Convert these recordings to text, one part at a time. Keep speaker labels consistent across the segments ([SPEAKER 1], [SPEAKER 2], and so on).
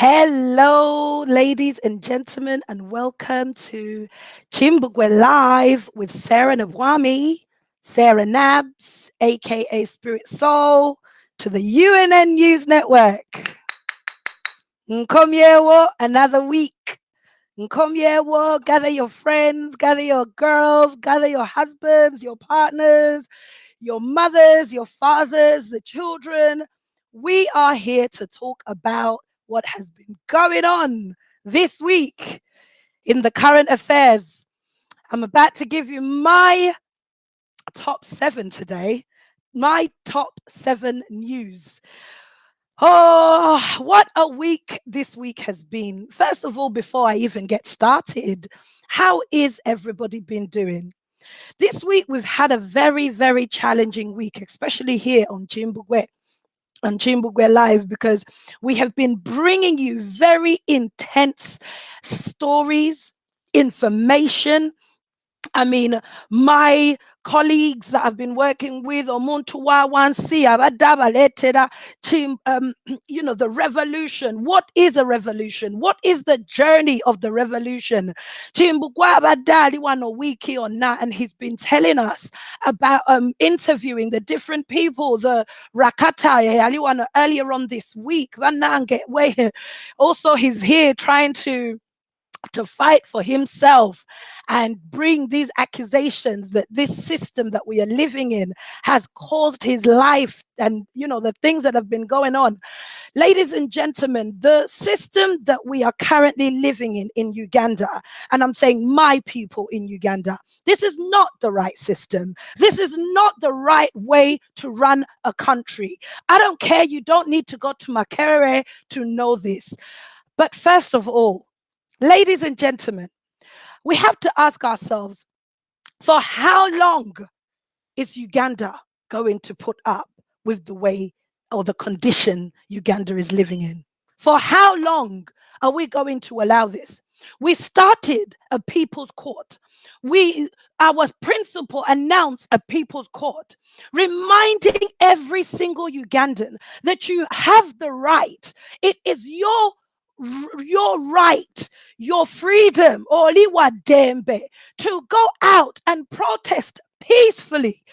[SPEAKER 1] Hello, ladies and gentlemen, and welcome to Chimbugwe Live with Sarah Nawami, Sarah Nabz, aka Spirit Soul, to the UNN News Network. Nkomyewo, another week. Nkomyewo, gather your friends, gather your girls, gather your husbands, your partners, your mothers, your fathers, the children. We are here to talk about what has been going on this week in the current affairs. I'm about to give you my top 7 today, my top 7 news. Oh, what a week this week has been. First of all, before I even get started, how is everybody been doing? This week, we've had a very, very challenging week, especially here on Chimbugwe Live, because we have been bringing you very intense stories, information. I mean, my colleagues that I've been working with, the revolution. What is a revolution? What is the journey of the revolution? And he's been telling us about interviewing the different people, the rakata earlier on this week. Also, he's here trying to fight for himself and bring these accusations that this system that we are living in has caused his life and, the things that have been going on. Ladies and gentlemen, the system that we are currently living in Uganda, and I'm saying my people in Uganda, this is not the right system. This is not the right way to run a country. I don't care. You don't need to go to Makerere to know this. But first of all, ladies and gentlemen, we have to ask ourselves, for how long is Uganda going to put up with the way or the condition Uganda is living in? For how long are we going to allow this? We started a people's court. Our principal announced a people's court, reminding every single Ugandan that you have the right. It is your right, your freedom, Oliwa Dembe, to go out and protest peacefully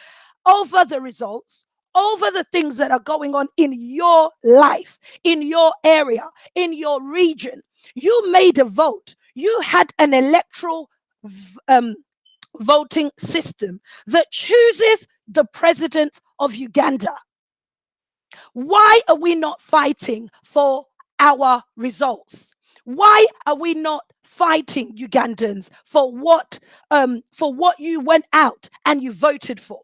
[SPEAKER 1] over the results, over the things that are going on in your life, in your area, in your region. You made a vote. You had an electoral voting system that chooses the president of Uganda. Why are we not fighting for our results? Why are we not fighting, Ugandans, for what you went out and you voted for?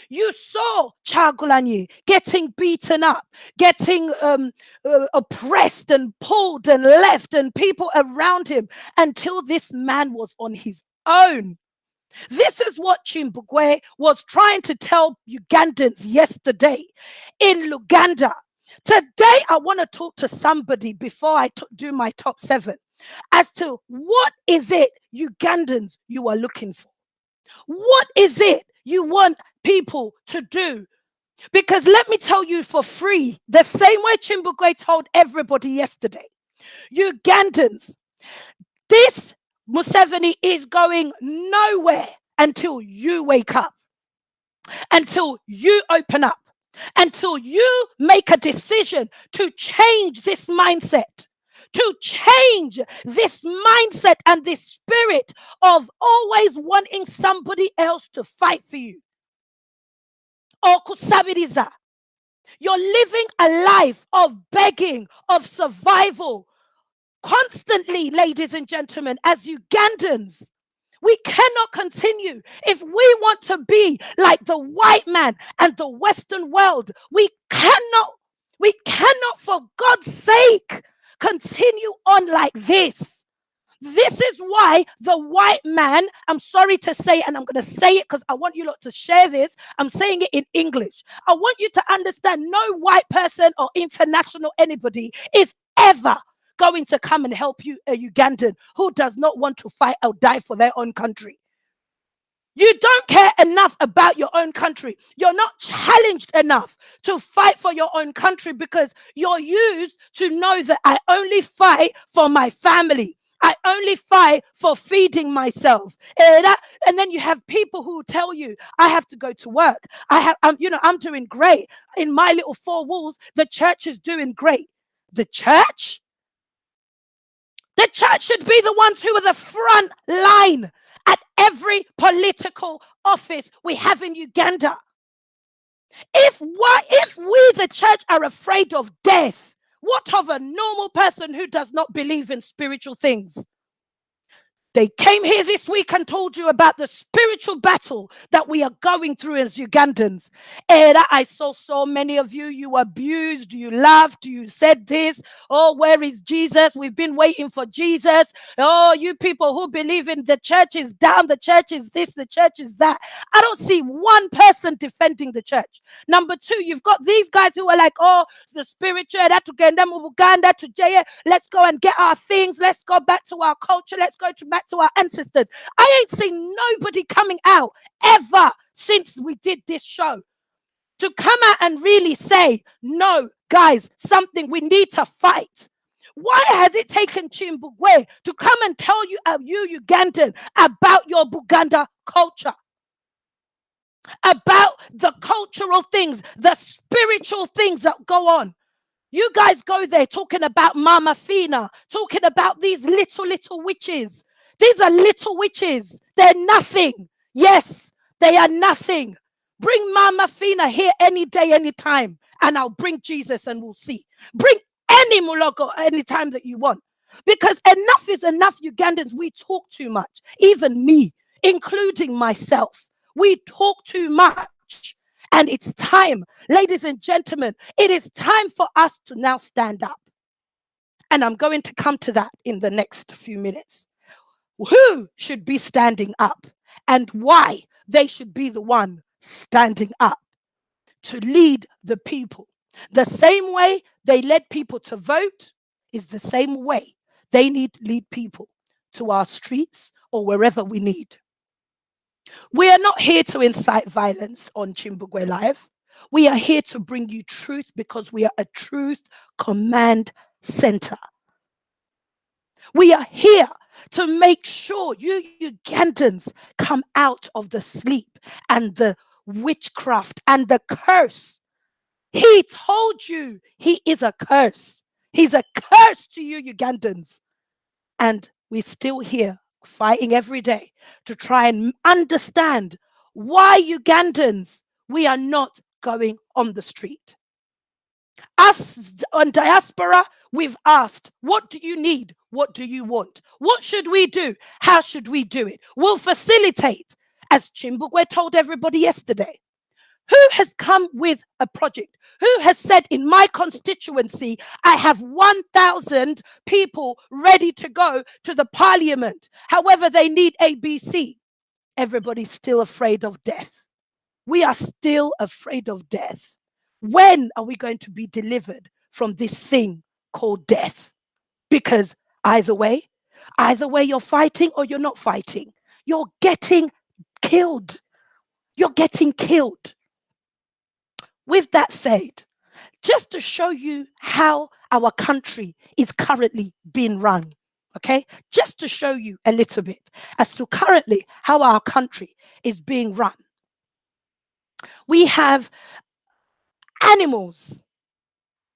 [SPEAKER 1] You saw Chagulanyi getting beaten up, getting oppressed and pulled and left, and people around him, until this man was on his own. This is what Chimbugwe was trying to tell Ugandans yesterday in Luganda. Today, I want to talk to somebody before I do my top 7 as to what is it, Ugandans, you are looking for? What is it you want people to do? Because let me tell you for free, the same way Chimbugwe told everybody yesterday, Ugandans, this Museveni is going nowhere until you wake up, until you open up, until you make a decision to change this mindset, to change this mindset and this spirit of always wanting somebody else to fight for you. Or kusabiriza. You're living a life of begging, of survival, constantly, ladies and gentlemen, as Ugandans. We cannot continue. If we want to be like the white man and the Western world, we cannot, for God's sake, continue on like this. This is why the white man, I'm sorry to say, and I'm going to say it because I want you lot to share this. I'm saying it in English. I want you to understand no white person or international anybody is ever going to come and help you, a Ugandan who does not want to fight or die for their own country. You don't care enough about your own country. You're not challenged enough to fight for your own country because you're used to know that I only fight for my family. I only fight for feeding myself. And then you have people who tell you, I have to go to work. I'm doing great. In my little four walls, the church is doing great. The church? The church should be the ones who are the front line at every political office we have in Uganda. If we, the church, are afraid of death, what of a normal person who does not believe in spiritual things? They came here this week and told you about the spiritual battle that we are going through as Ugandans. And I saw so many of you abused, you laughed, you said this. Oh, where is Jesus? We've been waiting for Jesus. Oh, you people who believe in the church is down, the church is this, the church is that. I don't see one person defending the church. Number two, you've got these guys who are like, oh, the spiritual, let's go and get our things. Let's go back to our culture. Let's go back to our ancestors. I ain't seen nobody coming out ever since we did this show to come out and really say, no, guys, something we need to fight. Why has it taken Chimbugwe to come and tell you, you Ugandan, about your Buganda culture? About the cultural things, the spiritual things that go on. You guys go there talking about Mama Fina, talking about these little witches. These are little witches. They're nothing. Yes, they are nothing. Bring Mama Fina here any day, any time, and I'll bring Jesus and we'll see. Bring any Mulogo anytime that you want. Because enough is enough, Ugandans. We talk too much. Even me, including myself. We talk too much. And it's time, ladies and gentlemen, it is time for us to now stand up. And I'm going to come to that in the next few minutes. Who should be standing up and why they should be the one standing up to lead the people. The same way they led people to vote is the same way they need to lead people to our streets or wherever we need. We are not here to incite violence on Chimbugwe Live. We are here to bring you truth because we are a truth command center. We are here to make sure you Ugandans come out of the sleep and the witchcraft and the curse. He told you he is a curse. He's a curse to you Ugandans. And we're still here fighting every day to try and understand why Ugandans, we are not going on the street. Us on diaspora, we've asked, what do you need? What do you want? What should we do? How should we do it? We'll facilitate, as Chimbugwe told everybody yesterday. Who has come with a project? Who has said, in my constituency, I have 1,000 people ready to go to the parliament. However, they need ABC. Everybody's still afraid of death. We are still afraid of death. When are we going to be delivered from this thing called death? Because either way you're fighting or you're not fighting. You're getting killed. You're getting killed. With that said, just to show you how our country is currently being run, okay? Just to show you a little bit as to currently how our country is being run. We have animals,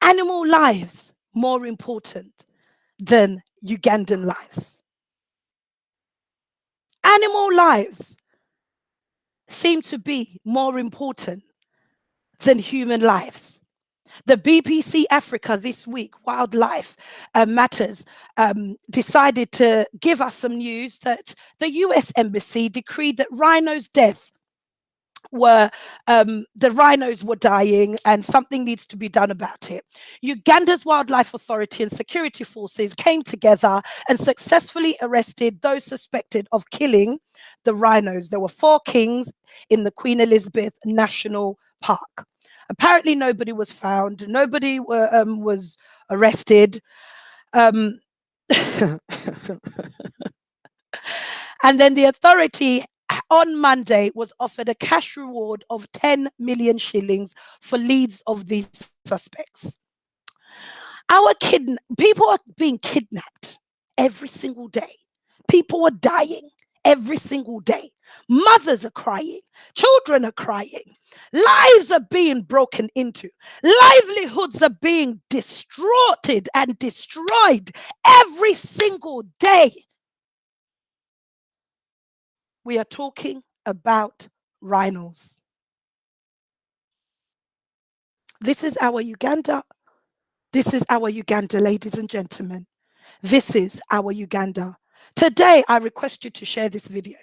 [SPEAKER 1] animal lives more important than Ugandan lives. Animal lives seem to be more important than human lives. The BBC Africa this week, Wildlife Matters, decided to give us some news that the US Embassy decreed that rhinos' death the rhinos were dying and something needs to be done about it. Uganda's Wildlife Authority and security forces came together and successfully arrested those suspected of killing the rhinos. There were 4 kings in the Queen Elizabeth National Park. Apparently nobody was found, nobody was arrested. And then the authority on Monday was offered a cash reward of 10 million shillings for leads of these suspects. People are being kidnapped every single day. People are dying every single day. Mothers are crying. Children are crying. Lives are being broken into. Livelihoods are being distorted and destroyed every single day. We are talking about rhinos. This is our Uganda. This is our Uganda, ladies and gentlemen. This is our Uganda. Today, I request you to share this video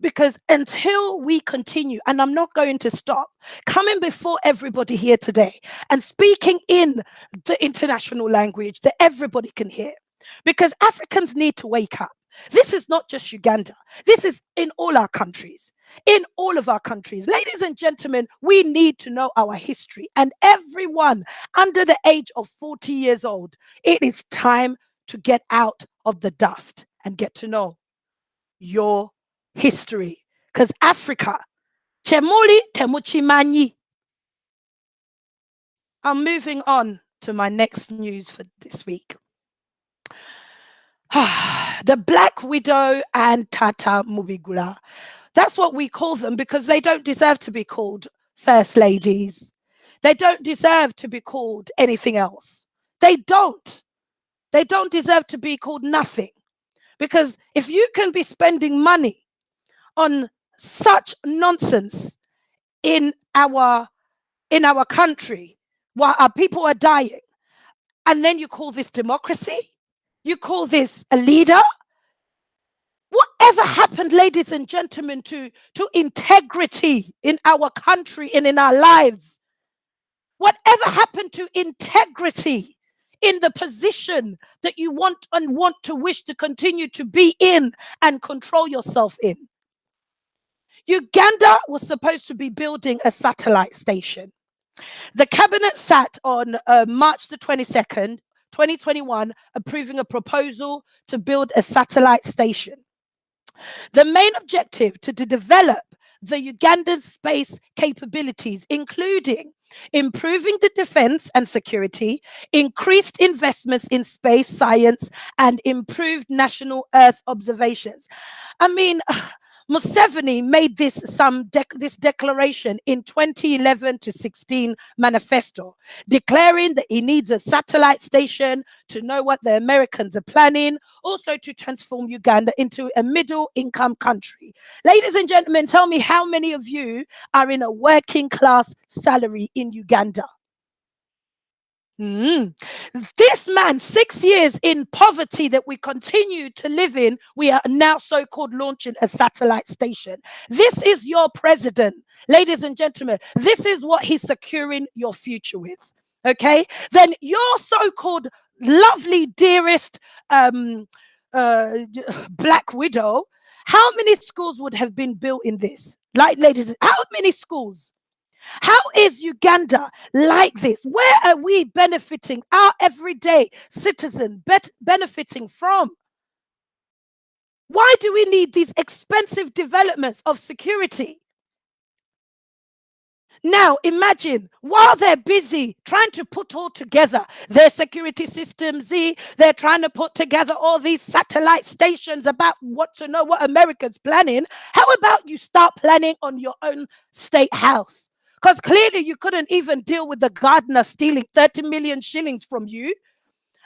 [SPEAKER 1] because until we continue, and I'm not going to stop coming before everybody here today and speaking in the international language that everybody can hear, because Africans need to wake up. This is not just Uganda. This is in all our countries. In all of our countries. Ladies and gentlemen, we need to know our history. And everyone under the age of 40 years old, it is time to get out of the dust and get to know your history. Because Africa, Chemuli Temuchimanyi. I'm moving on to my next news for this week. The Black Widow and Tata Mubigula. That's what we call them because they don't deserve to be called first ladies. They don't deserve to be called anything else. They don't. They don't deserve to be called nothing. Because if you can be spending money on such nonsense in our country while our people are dying, and then you call this democracy, you call this a leader. Whatever happened, ladies and gentlemen, to integrity in our country and in our lives? Whatever happened to integrity in the position that you want to wish to continue to be in and control yourself in? Uganda was supposed to be building a satellite station. The cabinet sat on March the 22nd, 2021, approving a proposal to build a satellite station. The main objective to develop the Ugandan space capabilities, including improving the defense and security, increased investments in space science, and improved national Earth observations. I mean, Museveni made this declaration in 2011 to 16 manifesto, declaring that he needs a satellite station to know what the Americans are planning, also to transform Uganda into a middle-income country. Ladies and gentlemen, tell me how many of you are in a working class salary in Uganda? This man, 6 years in poverty that we continue to live in, we are now so-called launching a satellite station. This is your president, ladies and gentlemen. This is what he's securing your future with. Okay? Then your so-called lovely, dearest Black Widow, how many schools would have been built in this? Like, ladies, how many schools? How is Uganda like this? Where are we benefiting, our everyday citizen benefiting from? Why do we need these expensive developments of security? Now, imagine while they're busy trying to put all together their security systems, they're trying to put together all these satellite stations about what to know what America's planning. How about you start planning on your own state house? Because clearly you couldn't even deal with the gardener stealing 30 million shillings from you.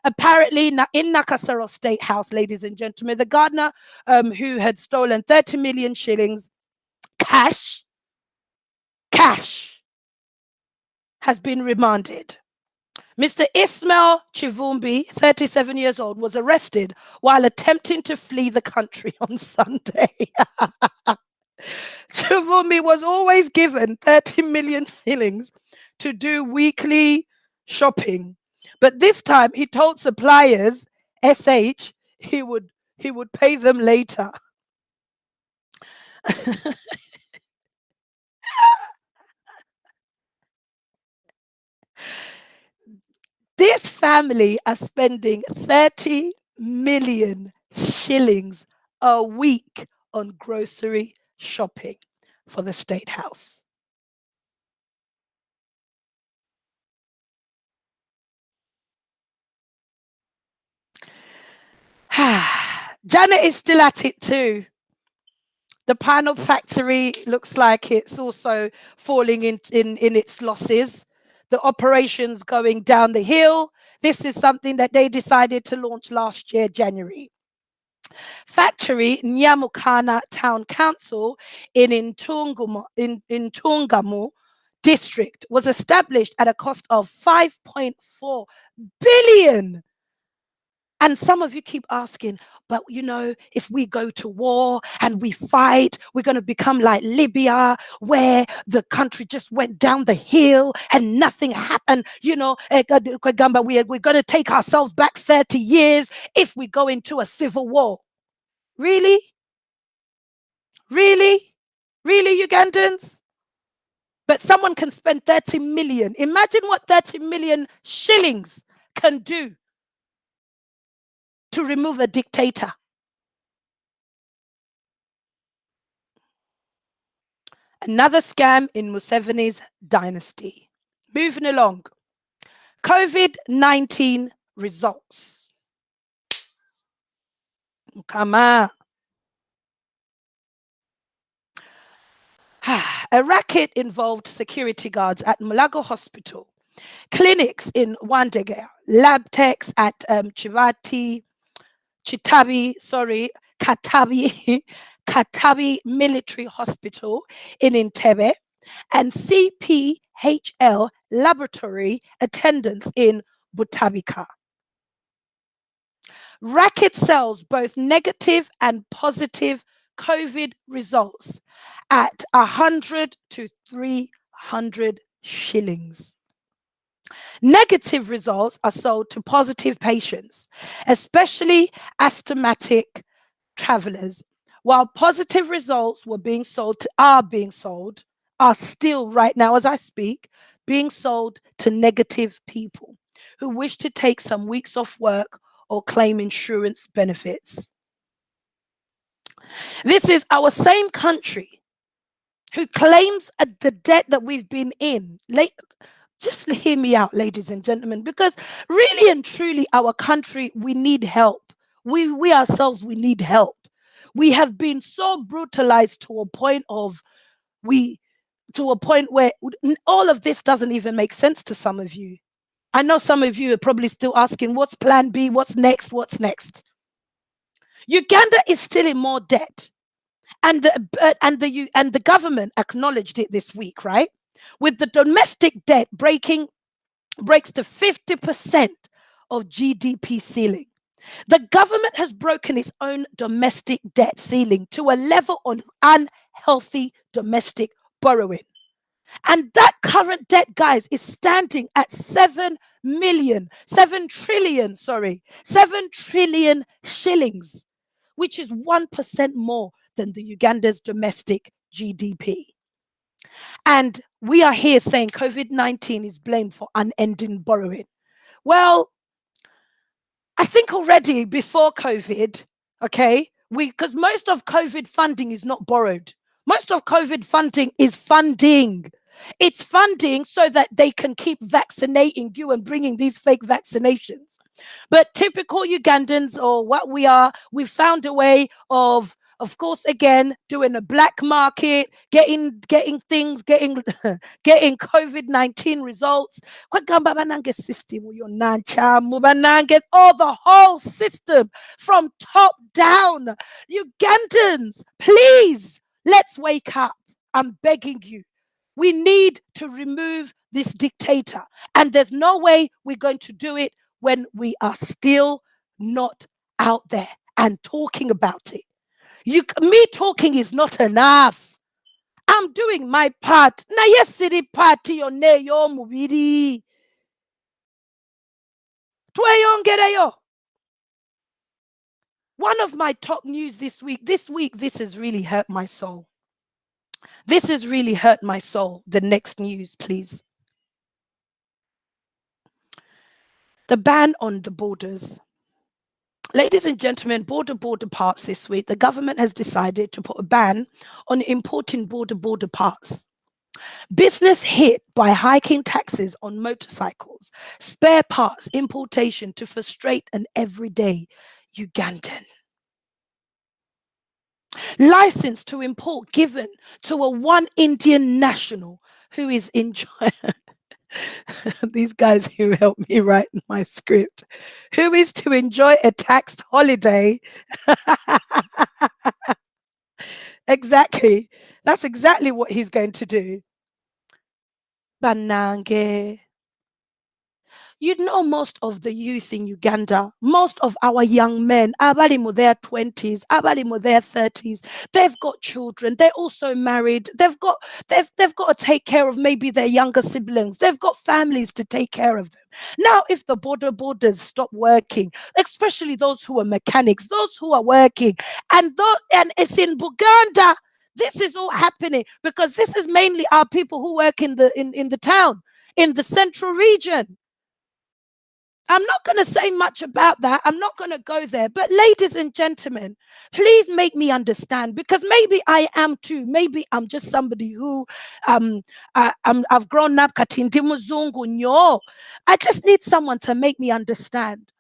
[SPEAKER 1] Apparently, in Nakasero State House, ladies and gentlemen, the gardener who had stolen 30 million shillings cash, has been remanded. Mr. Ismail Chivumbi, 37 years old, was arrested while attempting to flee the country on Sunday. Chivumbi was always given 30 million shillings to do weekly shopping. But this time he told suppliers, SH, he would pay them later. This family are spending 30 million shillings a week on grocery shopping for the State House. Janet is still at it too. The panel factory looks like it's also falling in its losses. The operations going down the hill. This is something that they decided to launch last year, January. Factory Nyamukana Town Council in Ntungamu district was established at a cost of 5.4 billion. And some of you keep asking, but you know, if we go to war and we fight, we're going to become like Libya, where the country just went down the hill and nothing happened. You know, we're going to take ourselves back 30 years if we go into a civil war. Really? Really? Really, Ugandans? But someone can spend 30 million. Imagine what 30 million shillings can do to remove a dictator. Another scam in Museveni's dynasty. Moving along. COVID-19 results. Come on. A racket involved security guards at Mulago Hospital, clinics in Wandegea, lab techs at Katabi Military Hospital in Entebbe, and CPHL laboratory attendants in Butabika. Racket sells both negative and positive COVID results at 100 to 300 shillings. Negative results are sold to positive patients, especially asthmatic travelers, while positive results are still right now as I speak, being sold to negative people who wish to take some weeks off work or claim insurance benefits. This is our same country who claims the debt that we've been in. Just hear me out, ladies and gentlemen, because really and truly, our country, we need help. We ourselves, we need help. We have been so brutalized to a point where all of this doesn't even make sense to some of you. I know some of you are probably still asking, what's plan B? What's next? What's next? Uganda is still in more debt. And the government acknowledged it this week, right? With the domestic debt breaks to 50% of GDP ceiling. The government has broken its own domestic debt ceiling to a level of unhealthy domestic borrowing. And that current debt, guys, is standing at 7 trillion shillings, which is 1% more than the Uganda's domestic GDP. And we are here saying COVID-19 is blamed for unending borrowing. Well, I think already before COVID, okay, because most of COVID funding is not borrowed. Most of COVID funding is funding. It's funding so that they can keep vaccinating you and bringing these fake vaccinations. But typical Ugandans, or what we are, we've found a way of course, again, doing a black market, getting things, getting COVID-19 results. All the whole system from top down. Ugandans, please, let's wake up. I'm begging you. We need to remove this dictator. And there's no way we're going to do it when we are still not out there and talking about it. Me talking is not enough. I'm doing my part. Na yesiri party yone yo mubiri. Tweyongereyo. One of my top news this week, this has really hurt my soul. This has really hurt my soul. The next news, please. The ban on the borders. Ladies and gentlemen, border parts this week. The government has decided to put a ban on importing border parts. Business hit by hiking taxes on motorcycles, spare parts importation to frustrate an everyday Ugandan. License to import given to a one Indian national who is enjoying. These guys who helped me write my script, who is to enjoy a taxed holiday. Exactly. That's exactly what he's going to do. Banange. You know, most of the youth in Uganda, most of our young men, abalimu their 20s, abalimu their 30s, they've got children, they're also married, they've got to take care of maybe their younger siblings, they've got families to take care of them. Now, if the borders stop working, especially those who are mechanics, those who are working, and it's in Buganda, this is all happening because this is mainly our people who work in the town, in the central region. I'm not going to say much about that. I'm not going to go there. But ladies and gentlemen, please make me understand, because maybe I am too. Maybe I'm just somebody who I've grown up katindi muzungu nyo. I just need someone to make me understand.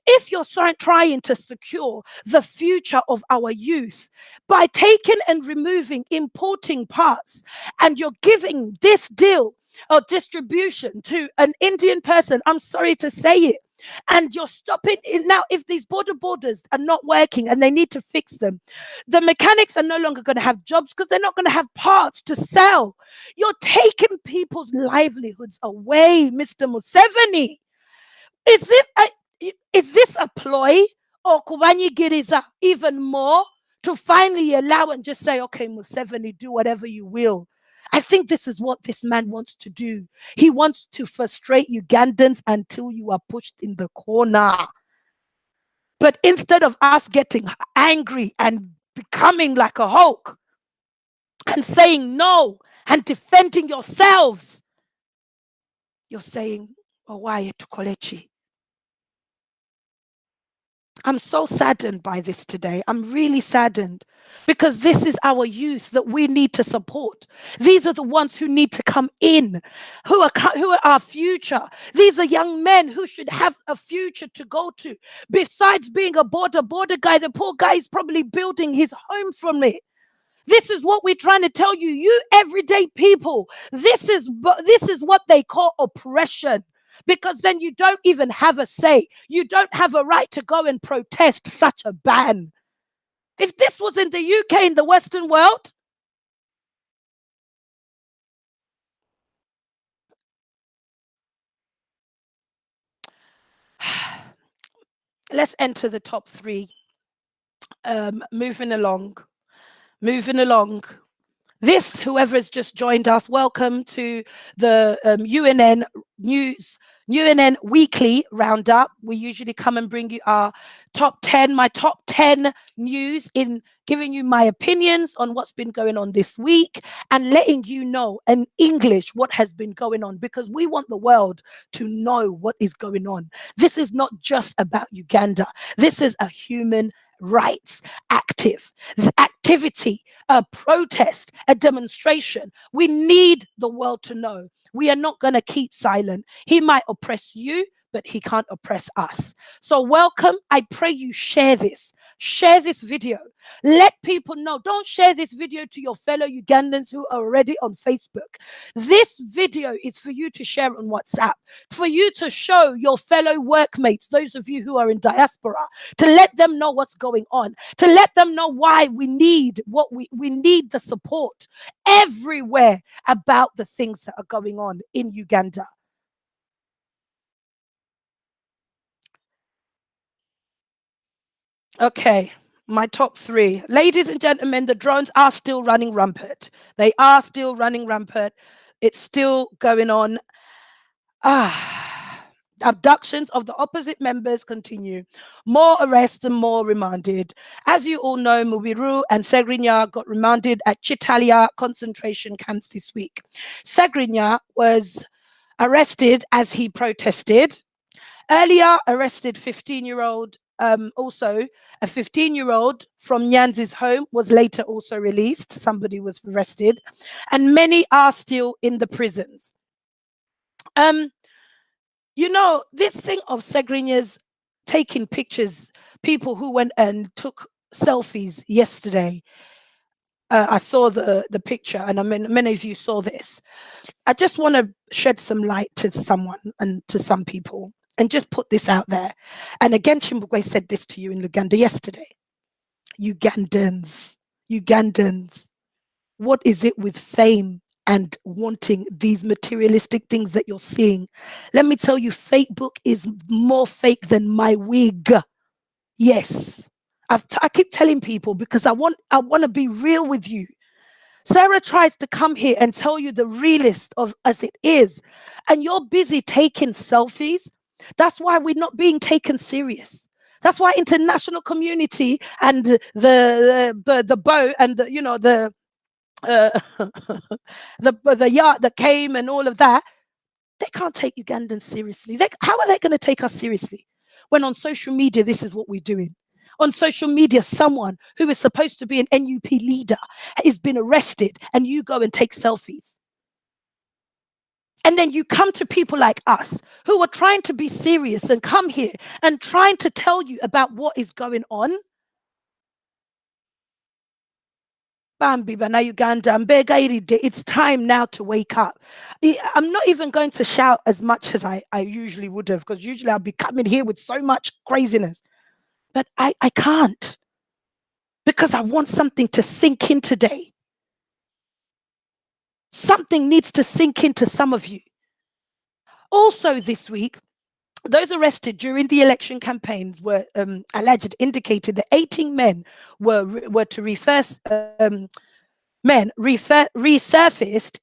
[SPEAKER 1] If you're trying to secure the future of our youth by taking and removing importing parts, and you're giving this deal or distribution to an Indian person, I'm sorry to say it, and you're stopping it now. If these borders are not working and they need to fix them, the mechanics are no longer going to have jobs because they're not going to have parts to sell. You're taking people's livelihoods away, Mr. Museveni. Is this a ploy, or kubanyigiriza even more to finally allow and just say, okay, Museveni, do whatever you will? I think this is what this man wants to do. He wants to frustrate Ugandans until you are pushed in the corner. But instead of us getting angry and becoming like a Hulk and saying no and defending yourselves, you're saying, oh, why to Kolechi? I'm so saddened by this today. I'm really saddened because this is our youth that we need to support. These are the ones who need to come in, who are our future. These are young men who should have a future to go to. Besides being a border guy, the poor guy is probably building his home from it. This is what we're trying to tell you, you everyday people. This is what they call oppression. Because then you don't even have a say. You don't have a right to go and protest such a ban. If this was in the UK, in the Western world, let's enter the top three. Moving along. This, whoever has just joined us, welcome to the UNN News, UNN Weekly Roundup. We usually come and bring you our my top 10 news, in giving you my opinions on what's been going on this week and letting you know in English what has been going on, because we want the world to know what is going on. This is not just about Uganda. This is a human rights activity, a protest, a demonstration. We need the world to know. We are not going to keep silent. He might oppress you, but he can't oppress us. So welcome. I pray you share this. Share this video. Let people know. Don't share this video to your fellow Ugandans who are already on Facebook. This video is for you to share on WhatsApp, for you to show your fellow workmates, those of you who are in diaspora, to let them know what's going on, to let them know why we need we need the support everywhere about the things that are going on in Uganda. Okay, my top three. Ladies and gentlemen, the drones are still running rampant. They are still running rampant. It's still going on. Abductions of the opposite members continue. More arrests and more remanded. As you all know, Mubiru and Segrinya got remanded at Chitalia concentration camps this week. Segrinya was arrested as he protested. Earlier, arrested 15-year-old also a 15-year-old from Nyanzi's home was later also released. Somebody was arrested, and many are still in the prisons. You know, this thing of Segrinyas taking pictures, people who went and took selfies yesterday. I saw the picture, and I mean, many of you saw this. I just want to shed some light to someone and to some people, and just put this out there. And again, Chimbugwe said this to you in Uganda yesterday. Ugandans, what is it with fame and wanting these materialistic things that you're seeing? Let me tell you, Facebook is more fake than my wig. Yes. I keep telling people because I want to be real with you. Sarah tries to come here and tell you the realist of as it is, and you're busy taking selfies. That's why we're not being taken serious. That's why international community and the boat and the the yacht that came and all of that, they can't take Ugandans seriously. How are they going to take us seriously when on social media this is what we're doing? On social media, someone who is supposed to be an NUP leader has been arrested, and you go and take selfies. And then you come to people like us who are trying to be serious and come here and trying to tell you about what is going on. Uganda, it's time now to wake up. I'm not even going to shout as much as I usually would have, because usually I'll be coming here with so much craziness. But I can't, because I want something to sink in today. Something needs to sink into some of you. Also this week, those arrested during the election campaigns were alleged indicated that 18 men were to resurfaced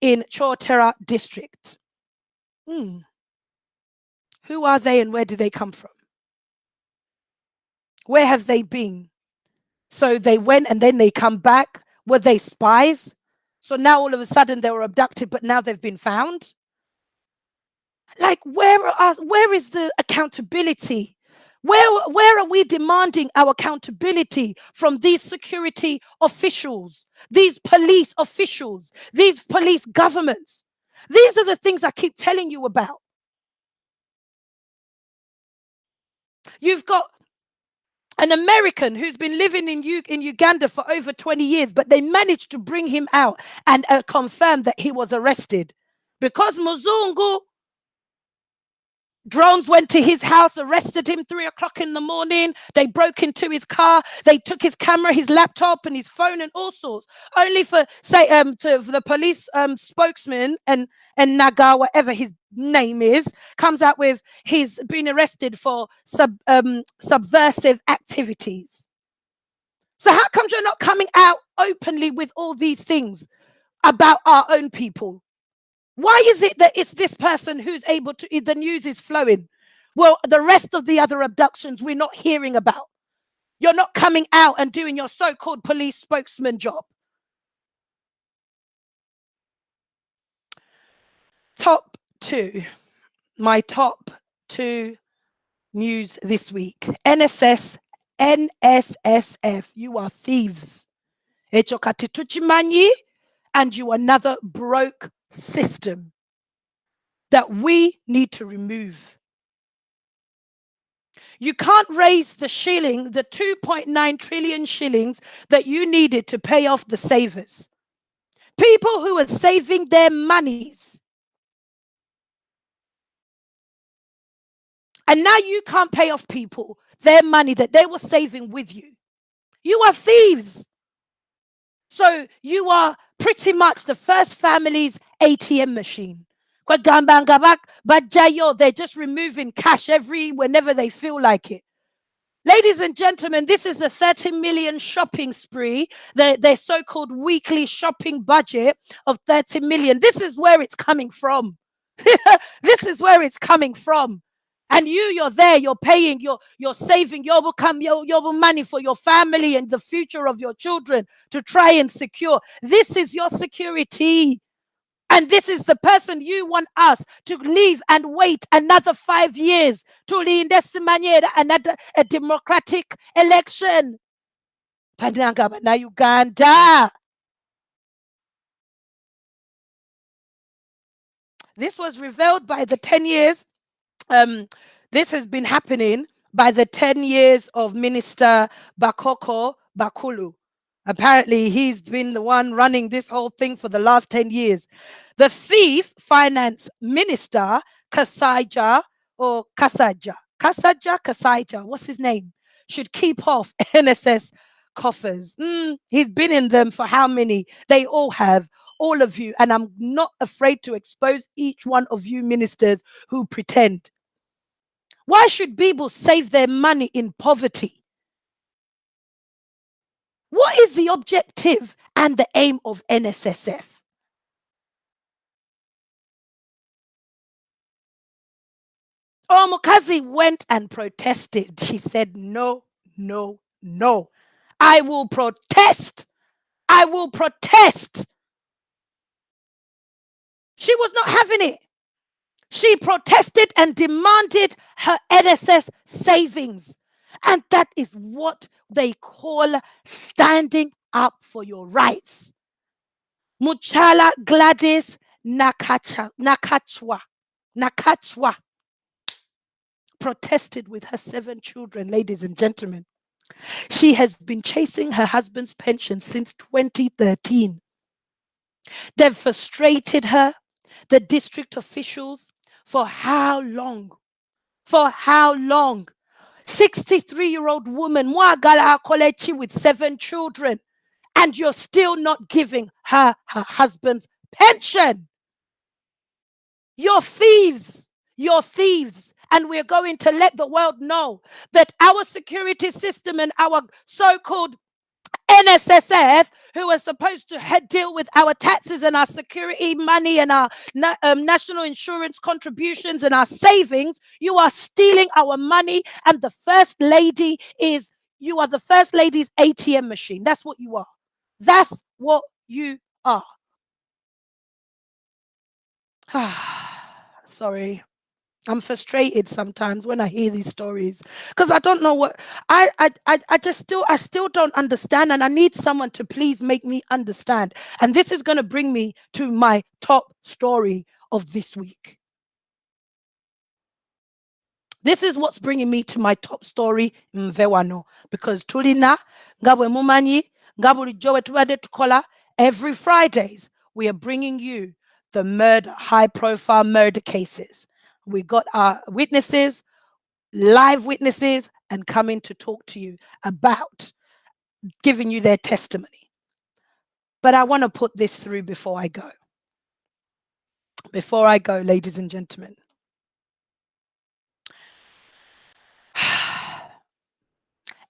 [SPEAKER 1] in Chotera district. Who are they and where did they come from? Where have they been? So they went and then they come back. Were they spies? So now all of a sudden they were abducted, but now they've been found. Like, where is the accountability? Where are we demanding our accountability from these security officials, these police officials, these police governments? These are the things I keep telling you about. You've got an American who's been living in Uganda for over 20 years, but they managed to bring him out and confirm that he was arrested because Muzungu drones went to his house, arrested him 3 o'clock in the morning. They broke into his car. They took his camera, his laptop, and his phone, and all sorts. Only for the police spokesman and Naga, whatever his name is, comes out with he's been arrested for subversive activities. So how come you're not coming out openly with all these things about our own people? Why is it that it's this person who's able to, the news is flowing? Well, the rest of the other abductions we're not hearing about. You're not coming out and doing your so-called police spokesman job. My top two news this week. NSSF, you are thieves. And you are another broke system that we need to remove. You can't raise the 2.9 trillion shillings that you needed to pay off the savers. People who are saving their monies. And now you can't pay off people their money that they were saving with you. You are thieves. So you are pretty much the first family's ATM machine. They're just removing cash whenever they feel like it. Ladies and gentlemen, this is the 30 million shopping spree, their so-called weekly shopping budget of 30 million. This is where it's coming from. This is where it's coming from. And you're there, you're paying, you're saving your money for your family and the future of your children to try and secure. This is your security. And this is the person you want us to leave and wait another 5 years to lead another a democratic election. Pananga na Uganda. This was revealed by the 10 years. This has been happening by the 10 years of Minister Bakoko Bakulu. Apparently, he's been the one running this whole thing for the last 10 years. The thief finance minister, Kasaija, what's his name? Should keep off NSS coffers. He's been in them for how many? They all have, all of you. And I'm not afraid to expose each one of you ministers who pretend. Why should people save their money in poverty? What is the objective and the aim of NSSF? Omokazi went and protested. She said, no, no, no. I will protest. I will protest. She was not having it. She protested and demanded her NSS savings. And that is what they call standing up for your rights. Muchala Gladys Nakachwa protested with her 7 children, ladies and gentlemen. She has been chasing her husband's pension since 2013. They've frustrated her, the district officials, for how long? For how long? 63-year-old woman, Mwagala Akolechi, with 7 children, and you're still not giving her husband's pension. You're thieves. You're thieves. And we're going to let the world know that our security system and our so-called NSSF, who are supposed to deal with our taxes and our security money and our national insurance contributions and our savings, you are stealing our money. And the first lady is, you are the first lady's ATM machine. That's what you are. That's what you are. Sorry. I'm frustrated sometimes when I hear these stories because I don't know what I still don't understand, and I need someone to please make me understand. And this is going to bring me to my top story of this week. This is what's bringing me to my top story, Mvewano, because Tulina Ngabwe Mumanyi Ngabuli Joe Tuwade Tukola, every Fridays we are bringing you the murder, high-profile murder cases. We got our witnesses, live witnesses, and coming to talk to you about giving you their testimony. But I want to put this through before I go. Before I go, ladies and gentlemen.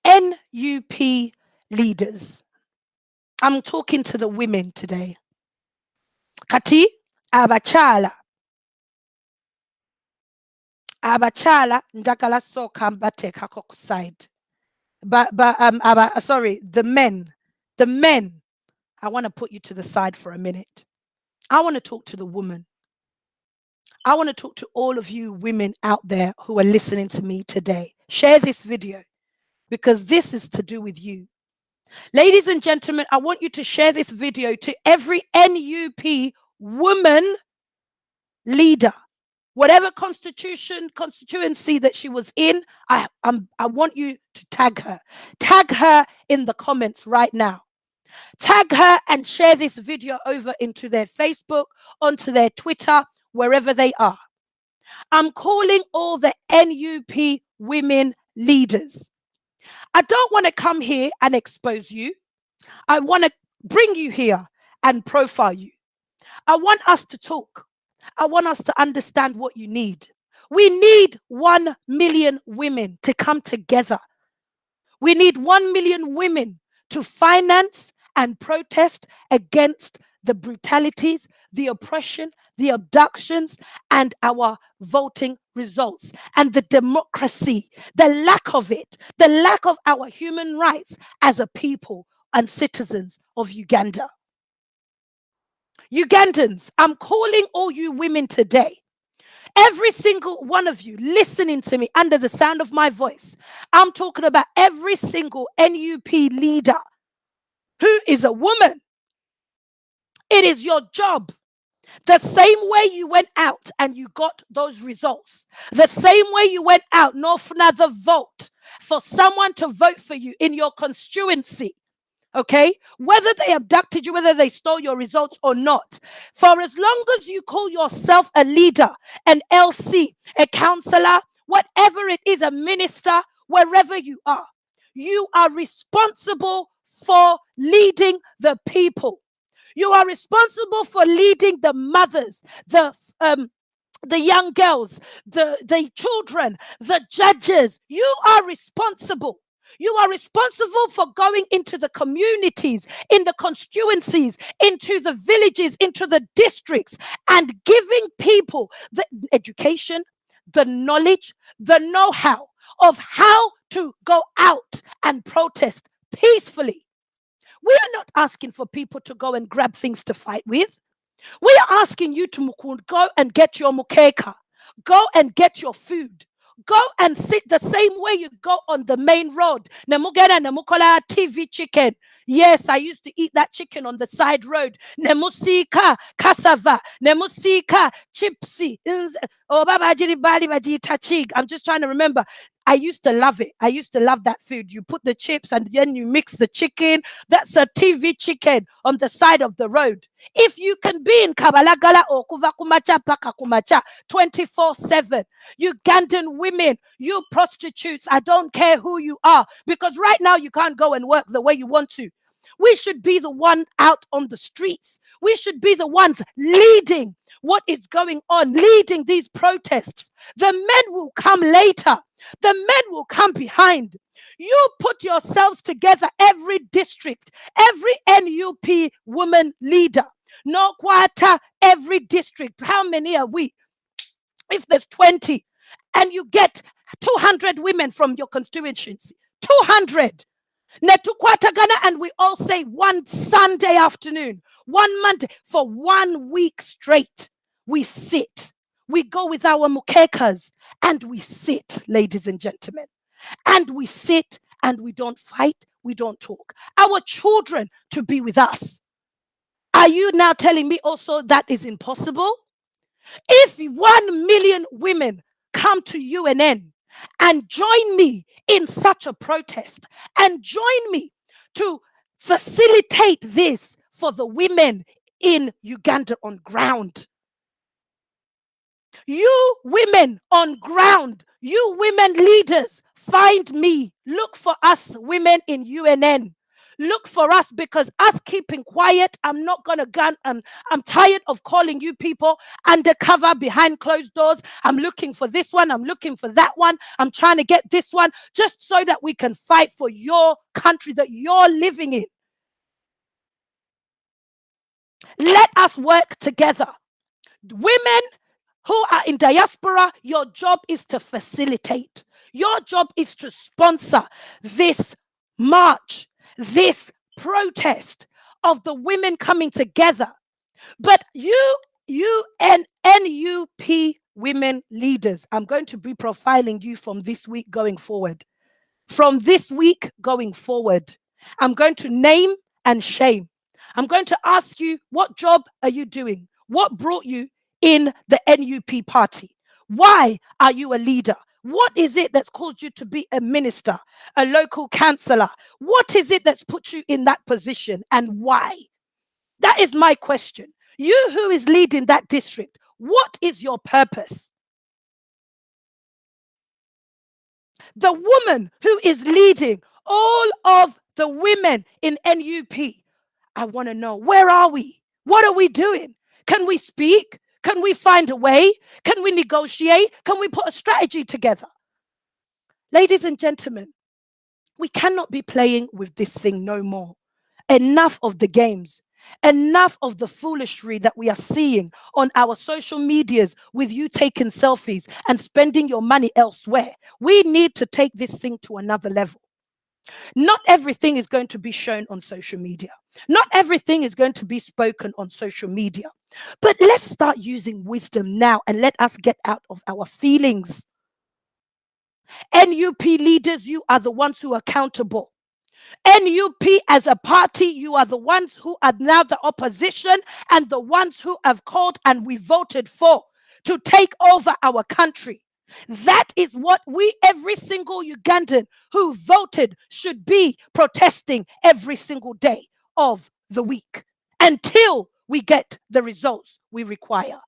[SPEAKER 1] NUP leaders. I'm talking to the women today. Kati abachala njagala soka mbateekako ku side. But sorry, the men, I want to put you to the side for a minute. I want to talk to the woman. I want to talk to all of you women out there who are listening to me today. Share this video because this is to do with you. Ladies and gentlemen, I want you to share this video to every NUP woman leader. Whatever constituency that she was in, I want you to tag her. Tag her in the comments right now. Tag her and share this video over into their Facebook, onto their Twitter, wherever they are. I'm calling all the NUP women leaders. I don't want to come here and expose you. I want to bring you here and profile you. I want us to talk. I want us to understand what you need. We need 1 million women to come together. We need 1 million women to finance and protest against the brutalities, the oppression, the abductions, and our voting results, and the democracy, the lack of it, the lack of our human rights as a people and citizens of Uganda. Ugandans, I'm calling all you women today. Every single one of you listening to me under the sound of my voice. I'm talking about every single NUP leader who is a woman. It is your job. The same way you went out and you got those results, the same way you went out, no for another vote for someone to vote for you in your constituency. Okay, whether they abducted you, whether they stole your results or not, for as long as you call yourself a leader, an LC, a counselor, whatever it is, a minister, wherever you are responsible for leading the people. You are responsible for leading the mothers, the young girls, the children, the judges. You are responsible. You are responsible for going into the communities, in the constituencies, into the villages, into the districts, and giving people the education, the knowledge, the know-how of how to go out and protest peacefully. We are not asking for people to go and grab things to fight with. We are asking you to go and get your mukeka, go and get your food, go and sit the same way you go on the main road. Nemugena nemukola TV chicken. Yes, I used to eat that chicken on the side road. Nemusika cassava, nemusika chipsy. I'm just trying to remember. I used to love it. I used to love that food. You put the chips and then you mix the chicken. That's a TV chicken on the side of the road. If you can be in Kabalagala or Kuvakumacha Pakakumacha 24/7, Ugandan women, you prostitutes, I don't care who you are, because right now you can't go and work the way you want to. We should be the one out on the streets. We should be the ones leading what is going on, leading these protests. The men will come later. The men will come behind. You put yourselves together, every district, every NUP woman leader. No quarter, every district. How many are we? If there's 20 and you get 200 women from your constituency, 200. Netukwatagana, and we all say one Sunday afternoon, one Monday, for 1 week straight, we sit. We go with our mukekas and we sit, ladies and gentlemen. And we sit and we don't fight, we don't talk. Our children to be with us. Are you now telling me also that is impossible? If 1 million women come to UNN and join me in such a protest and join me to facilitate this for the women in Uganda on ground. You women on ground, you women leaders, find me. Look for us women in UNN. Look for us, because us keeping quiet, I'm not going to gun. I'm tired of calling you people undercover behind closed doors. I'm looking for this one. I'm looking for that one. I'm trying to get this one just so that we can fight for your country that you're living in. Let us work together. Women who are in diaspora, your job is to facilitate. Your job is to sponsor this march, this protest of the women coming together. But you and NUP women leaders, I'm going to be profiling you from this week going forward. From this week going forward, I'm going to name and shame. I'm going to ask you, what job are you doing? What brought you in the NUP party? Why are you a leader? What is it that's caused you to be a minister, a local councillor? What is it that's put you in that position, and why? That is my question. You who is leading that district, what is your purpose? The woman who is leading all of the women in NUP, I want to know, where are we? What are we doing? Can we speak? Can we find a way? Can we negotiate? Can we put a strategy together? Ladies and gentlemen, we cannot be playing with this thing no more. Enough of the games. Enough of the foolery that we are seeing on our social medias with you taking selfies and spending your money elsewhere. We need to take this thing to another level. Not everything is going to be shown on social media. Not everything is going to be spoken on social media. But let's start using wisdom now and let us get out of our feelings. NUP leaders, you are the ones who are accountable. NUP as a party, you are the ones who are now the opposition and the ones who have called and we voted for to take over our country. That is what we, every single Ugandan who voted, should be protesting every single day of the week until we get the results we require.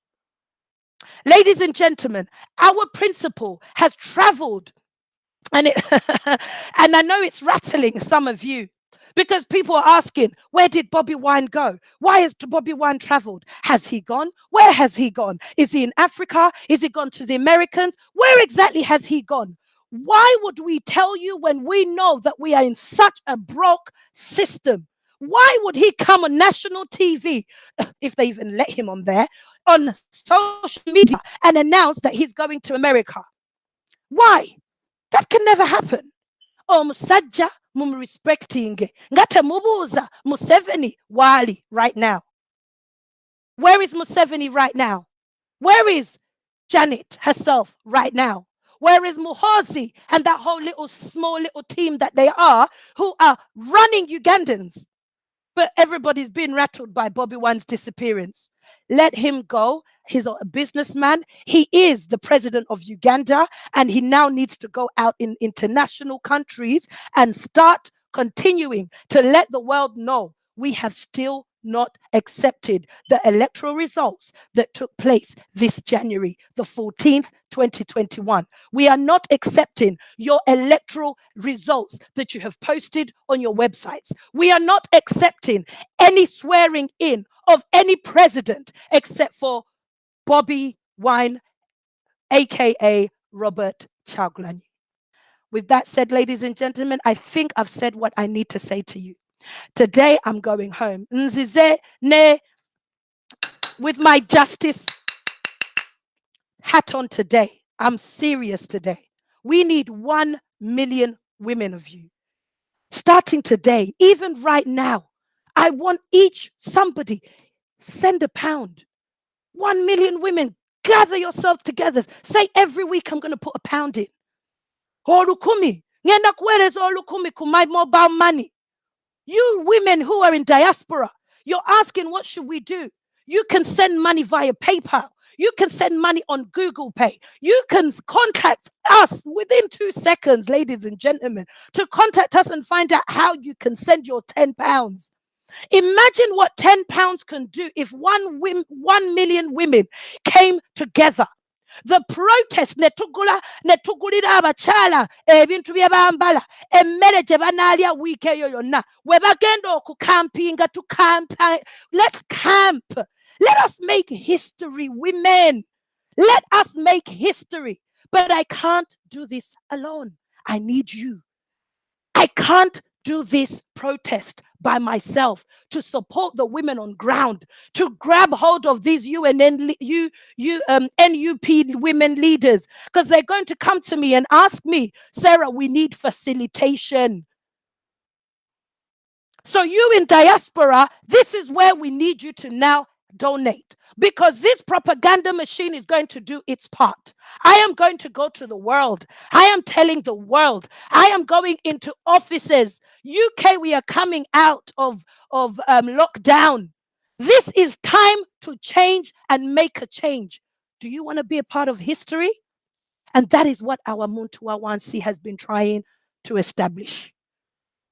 [SPEAKER 1] Ladies and gentlemen, our principle has traveled and and I know it's rattling some of you because people are asking, where did Bobby Wine go? Why has Bobby Wine traveled? Has he gone? Where has he gone? Is he in Africa? Is he gone to the Americans? Where exactly has he gone? Why would we tell you when we know that we are in such a broke system? Why would he come on national TV, if they even let him on there, on social media and announce that he's going to America? Why? That can never happen. Omusajja mumrespecting ngate mubuuza Museveni wali right now. Where is Museveni right now? Where is Janet herself right now? Where is Muhoozi and that whole small little team that they are who are running Ugandans? But everybody's been rattled by Bobby Wine's disappearance. Let him go. He's a businessman. He is the president of Uganda, and he now needs to go out in international countries and start continuing to let the world know we have still not accepted the electoral results that took place this January the 14th, 2021. We are not accepting your electoral results that you have posted on your websites. We are not accepting any swearing in of any president except for Bobby Wine, aka Robert Kyagulanyi. With that said, ladies and gentlemen, I think I've said what I need to say to you. Today, I'm going home. Nzize ne, with my justice hat on today. I'm serious today. We need 1 million women of you. Starting today, even right now, I want somebody, send £1. 1 million women, gather yourself together. Say every week, I'm going to put £1 in. Olukumi, ngenda kuweleza olukumi ku my mobile money. You women who are in diaspora, you're asking, what should we do? You can send money via PayPal. You can send money on Google Pay. You can contact us within 2 seconds, ladies and gentlemen, to contact us and find out how you can send your £10. Imagine what £10 can do if 1 million women came together. The protest netugulira abakyala ebintu bye bambala emmere gye banaalya wiiki eyo yonna we bagenda okukampinga let's camp. Let us make history, women. Let us make history. But I can't do this alone. I need you. I can't do this protest by myself to support the women on ground, to grab hold of these UNN, NUP women leaders, because they're going to come to me and ask me, Sarah, we need facilitation. So you in diaspora, this is where we need you to now donate, because this propaganda machine is going to do its part. I am going to go to the world. I am telling the world. I am going into offices. UK, we are coming out of lockdown. This is time to change and make a change. Do you want to be a part of history? And that is what our Muntu Awansi has been trying to establish.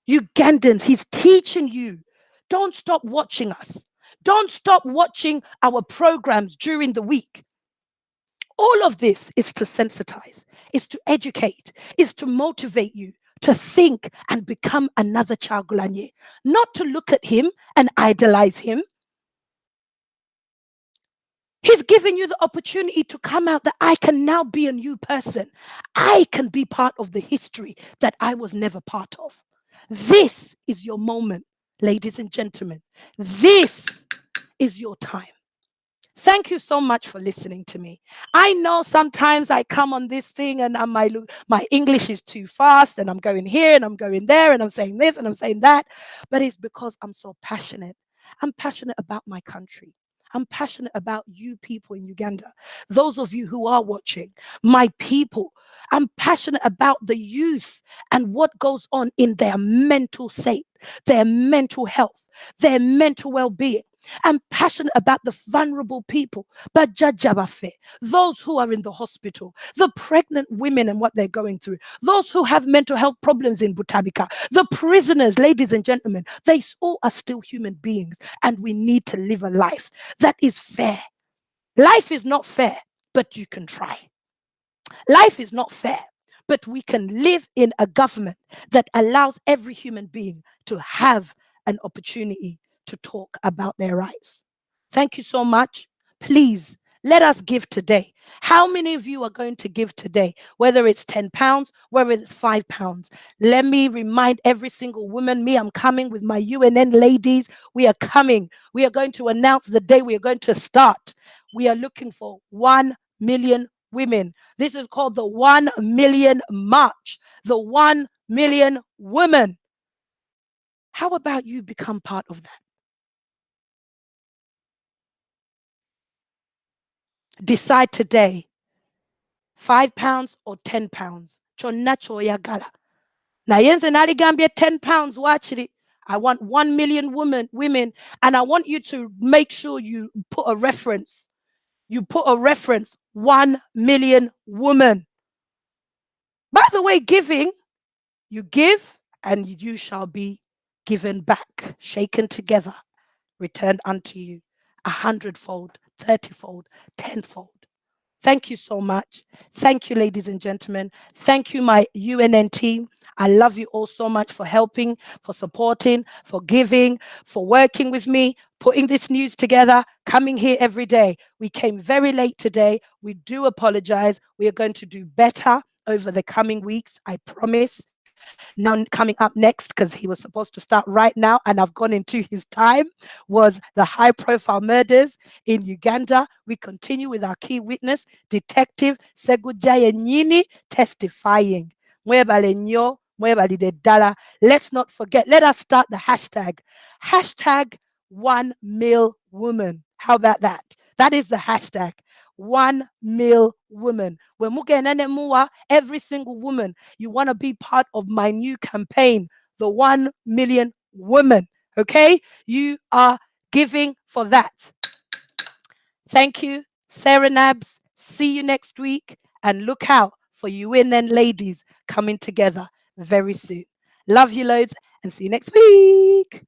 [SPEAKER 1] Ugandans, he's teaching you. Don't stop watching us. Don't stop watching our programs during the week. All of this is to sensitize, is to educate, is to motivate you to think and become another Kyagulanyi, not to look at him and idolize him. He's giving you the opportunity to come out that I can now be a new person. I can be part of the history that I was never part of. This is your moment, ladies and gentlemen. This is your time. Thank you so much for listening to me. I know sometimes I come on this thing and my English is too fast and I'm going here and I'm going there and I'm saying this and I'm saying that, but it's because I'm so passionate. I'm passionate about my country. I'm passionate about you people in Uganda, those of you who are watching, my people. I'm passionate about the youth and what goes on in their mental state, their mental health, their mental well being. I'm passionate about the vulnerable people, but Jajabafe, those who are in the hospital, the pregnant women and what they're going through, those who have mental health problems in Butabika, the prisoners, ladies and gentlemen, they all are still human beings, and we need to live a life that is fair. Life is not fair, but you can try. Life is not fair, but we can live in a government that allows every human being to have an opportunity to talk about their rights. Thank you so much. Please let us give today. How many of you are going to give today? Whether it's £10, whether it's £5. Let me remind every single woman, me, I'm coming with my UNN ladies. We are coming. We are going to announce the day we are going to start. We are looking for 1 million women. This is called the 1 million march, the 1 million women. How about you become part of that? Decide today, £5 or £10. Chonna choyagala. Na yenze naligambye £10. Watch it. I want 1 million women, and I want you to make sure you put a reference. You put a reference, 1 million women. By the way, giving, you give and you shall be given back, shaken together, returned unto you 100-fold, 30-fold, 10-fold. Thank you so much. Thank you, ladies and gentlemen. Thank you, my UNN team. I love you all so much for helping, for supporting, for giving, for working with me, putting this news together, coming here every day. We came very late today. We do apologize. We are going to do better over the coming weeks. I promise. Now coming up next, because he was supposed to start right now and I've gone into his time, was the high profile murders in Uganda. We continue with our key witness, Detective Segujaye Nyini, testifying. Mwebale nnyo, mwebalide ddala. Let's not forget, let us start the hashtag. Hashtag 1 mil woman. How about that? That is the hashtag. 1 mil woman. When every single woman, you want to be part of my new campaign, the 1 million women. Okay? You are giving for that. Thank you, Sarah Nabz. See you next week, and look out for UNN ladies coming together very soon. Love you loads, and see you next week.